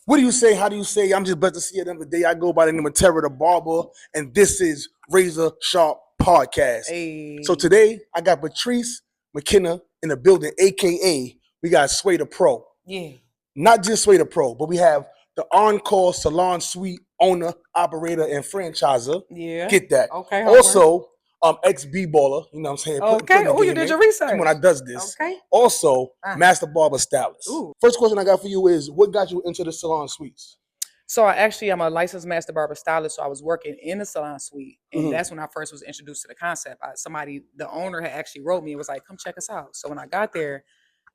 What do you say? How do you say? I'm just blessed to see you another day. I go by the name of Terah Da Barber, and this is Razor Sharp Podcast. Hey. So today, I got Patrice McKenna in the building, a.k.a. we got Sway the Pro. Yeah. Not just Sway the Pro, but we have the Encore Salon Suite owner, operator, and franchiser. Yeah. Get that. Okay. Also, ex-b-baller, you know what I'm saying? Okay. Oh, you did your research. Come on, I does this. Okay. Also, master barber stylist. Ooh. First question I got for you is, what got you into the salon suites? So I'm a licensed master barber stylist. So I was working in the salon suite, and that's when I first was introduced to the concept. The owner had actually wrote me and was like, "Come check us out." So when I got there,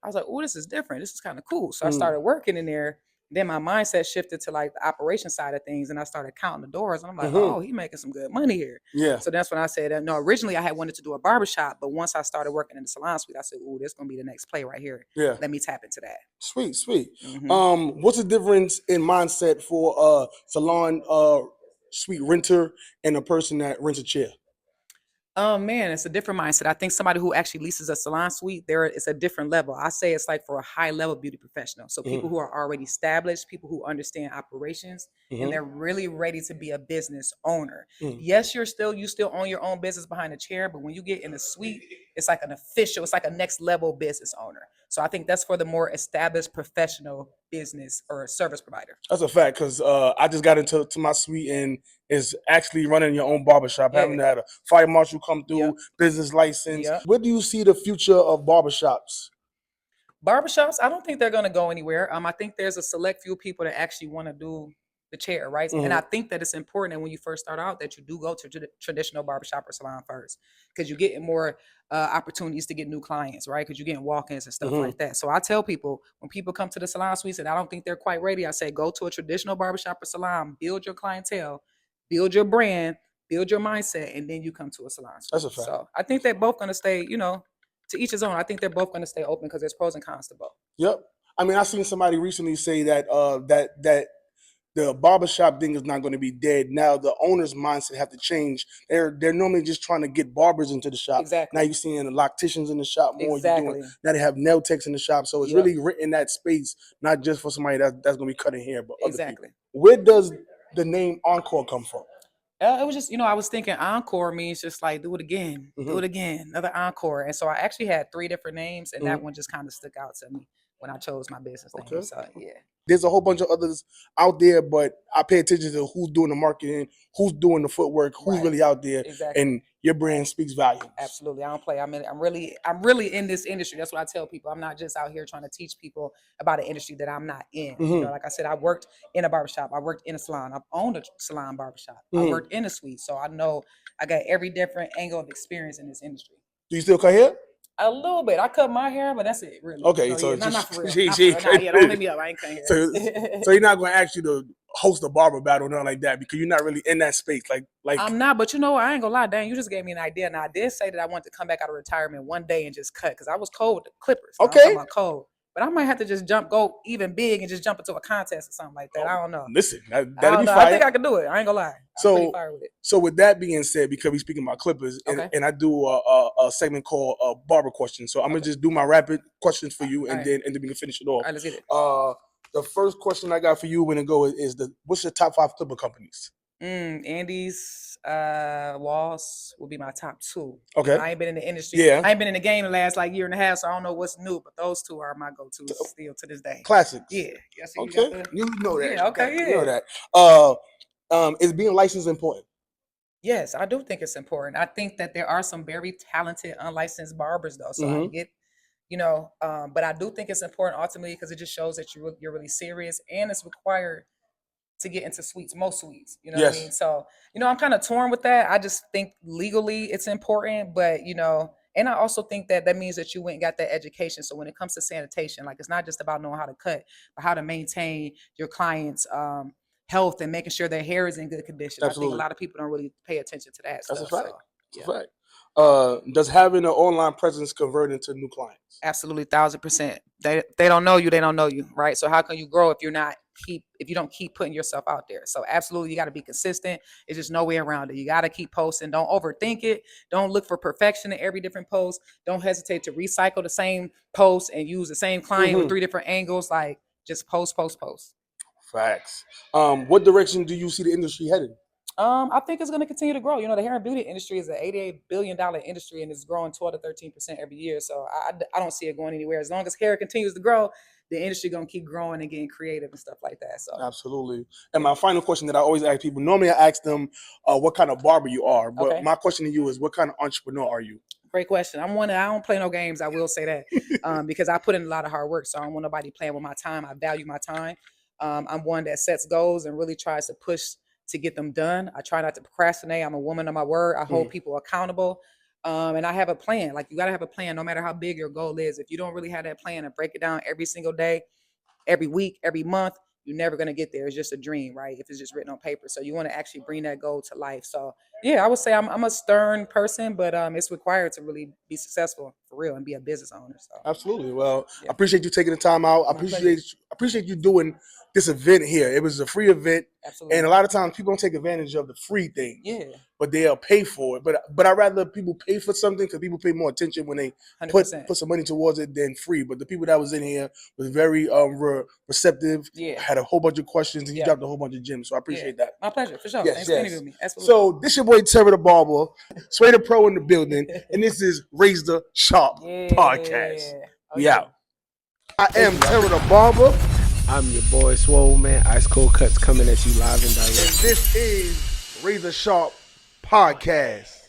I was like, "Oh, this is different. This is kind of cool." So I started working in there. Then my mindset shifted to like the operation side of things, and I started counting the doors. And I'm like, "Oh, he making some good money here." Yeah. So that's when I said, "No." Originally, I had wanted to do a barbershop, but once I started working in the salon suite, I said, "Oh, this is gonna be the next play right here. Yeah. Let me tap into that." Sweet. What's the difference in mindset for a salon suite renter and a person that rents a chair? Man, it's a different mindset. I think somebody who actually leases a salon suite, it's a different level. I say it's like for a high level beauty professional. So people who are already established, people who understand operations, and they're really ready to be a business owner. Yes, you still own your own business behind the chair, but when you get in the suite, it's like it's like a next level business owner. So I think that's for the more established professional business or service provider. That's a fact, because I just got into my suite and is actually running your own barbershop, having to have a fire marshal come through, business license. Where do you see the future of barbershops? Barbershops, I don't think they're going to go anywhere. I think there's a select few people that actually want to do the chair, right? And I think that it's important that when you first start out that you do go to the traditional barbershop or salon first, because you're getting more opportunities to get new clients, right? Because you're getting walk-ins and stuff like that. So I tell people, when people come to the salon suites and I don't think they're quite ready, I say go to a traditional barbershop or salon, build your clientele, build your brand, build your mindset, and then you come to a salon suite. That's a fact. So I think they're both going to stay, to each his own. I think they're both going to stay open because there's pros and cons to both. Yep. I mean, I seen somebody recently say that that the barbershop thing is not going to be dead. Now the owner's mindset have to change. They're normally just trying to get barbers into the shop. Exactly. Now you're seeing the locticians in the shop more. Exactly. Now they have nail techs in the shop. So it's really written in that space, not just for somebody that's going to be cutting hair, but other people. Where does the name Encore come from? It was just, I was thinking encore means just like do it again, do it again, another encore. And so I actually had 3 different names, and that one just kind of stuck out to me when I chose my business name. So yeah. There's a whole bunch of others out there, but I pay attention to who's doing the marketing, who's doing the footwork, who's really out there, and your brand speaks volumes. Absolutely, I don't play. I'm really in this industry. That's what I tell people. I'm not just out here trying to teach people about an industry that I'm not in. Like I said, I worked in a barbershop, I worked in a salon, I've owned a salon barbershop, I worked in a suite, so I know I got every different angle of experience in this industry. Do you still cut hair? A little bit. I cut my hair, but that's it, really. Okay, so not for real. don't hit me up. I ain't cutting hair. So you're not going to ask you to host a barber battle or nothing like that, because you're not really in that space. Like I'm not, but I ain't gonna lie, Dan. You just gave me an idea. Now I did say that I wanted to come back out of retirement one day and just cut, because I was cold with the clippers. Okay. I'm talking about cold. But I might have to just go even big and just jump into a contest or something like that. I don't know. Listen, that'd be fire. I think I can do it. I ain't gonna lie. I'm pretty fire with it. So with that being said, because we're speaking about clippers, and I do a segment called Barber Questions. So I'm gonna just do my rapid questions for you, and then we can finish it off. All right, let's get it. The first question I got for you when it go is what's your top 5 clipper companies? Andy's, Walls will be my top 2. Okay. I ain't been in the industry. I ain't been in the game the last year and a half, so I don't know what's new, but those 2 are my go-tos still to this day. Classics. Yeah. Okay. You know that. Yeah. Okay. You know that. Is being licensed important? Yes, I do think it's important. I think that there are some very talented unlicensed barbers though, so I get. But I do think it's important ultimately because it just shows that you're really serious, and it's required to get into suites, most suites, what I mean? So, I'm kind of torn with that. I just think legally it's important, but, and I also think that means that you went and got that education. So when it comes to sanitation, like it's not just about knowing how to cut, but how to maintain your clients' health and making sure their hair is in good condition. Absolutely. I think a lot of people don't really pay attention to that stuff. That's a fact. That's a fact. Does having an online presence convert into new clients? Absolutely, 1,000%. They don't know you, they don't know you, right? So how can you grow if you don't keep putting yourself out there? So absolutely, you got to be consistent. It's just no way around it. You got to keep posting. Don't overthink it. Don't look for perfection in every different post. Don't hesitate to recycle the same post and use the same client with 3 different angles. Like just post. Facts. What direction do you see the industry headed? I think it's going to continue to grow. You know, the hair and beauty industry is an $88 billion industry and it's growing 12 to 13% every year. So I don't see it going anywhere. As long as hair continues to grow, the industry going to keep growing and getting creative and stuff like that. So absolutely. And my final question that I always ask people, normally I ask them what kind of barber you are, but my question to you is, what kind of entrepreneur are you? Great question. I don't play no games. I will say that because I put in a lot of hard work. So I don't want nobody playing with my time. I value my time. I'm one that sets goals and really tries to push to get them done. I try not to procrastinate. I'm a woman of my word. I hold people accountable. And I have a plan. Like, you got to have a plan no matter how big your goal is. If you don't really have that plan and break it down every single day, every week, every month, you're never going to get there. It's just a dream, right? If it's just written on paper. So you want to actually bring that goal to life. So yeah, I would say I'm a stern person, but it's required to really be successful for real and be a business owner. So absolutely. Well, I appreciate you taking the time out. I appreciate you doing this event here. It was a free event. Absolutely. And a lot of times people don't take advantage of the free things. Yeah. But they'll pay for it. But I'd rather people pay for something because people pay more attention when they put some money towards it than free. But the people that was in here was very receptive. Yeah. Had a whole bunch of questions and he dropped a whole bunch of gems. So I appreciate that. My pleasure, for sure. Thanks for interviewing me. Absolutely. So this your boy Terah Da Barber, Sway Pro in the building, and this is Razor Sharp Podcast. We out. I am Terah Da Barber. I'm your boy Swole, man. Ice Cold Cuts coming at you live and direct. And this is Razor Sharp Podcast.